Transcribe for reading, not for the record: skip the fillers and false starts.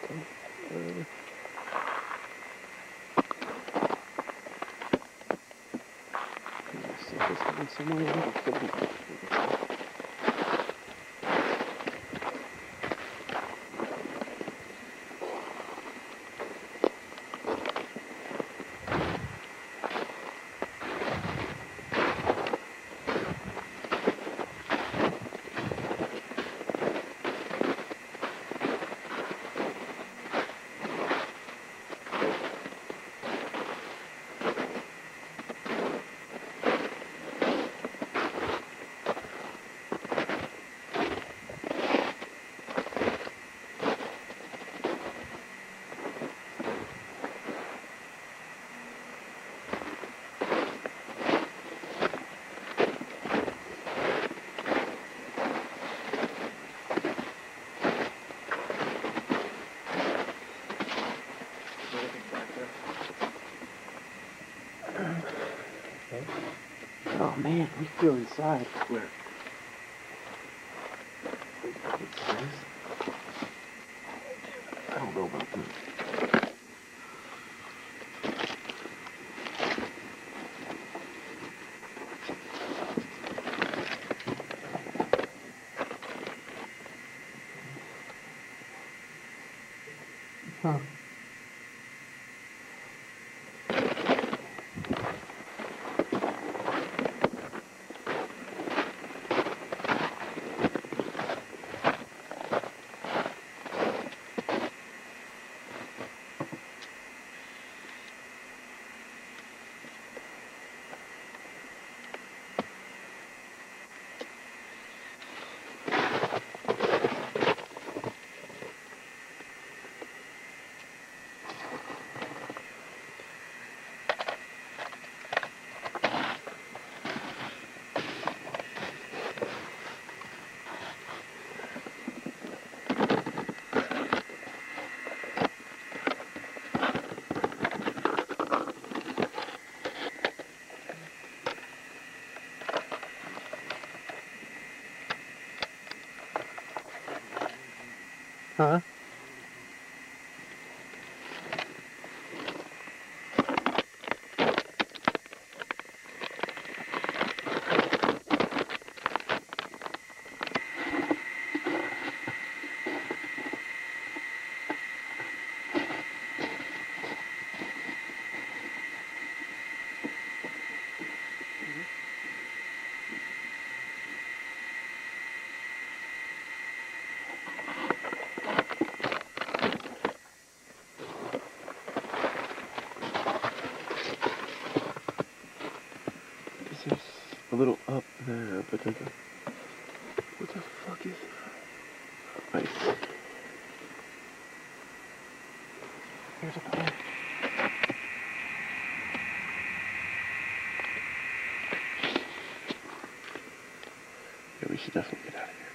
See if there's one somewhere else. Oh man, we feel inside. Where? I don't know about that. Huh. Huh? There's a little up there, but there's a... What the fuck is that? Ice. Here's a plant. Yeah, we should definitely get out of here.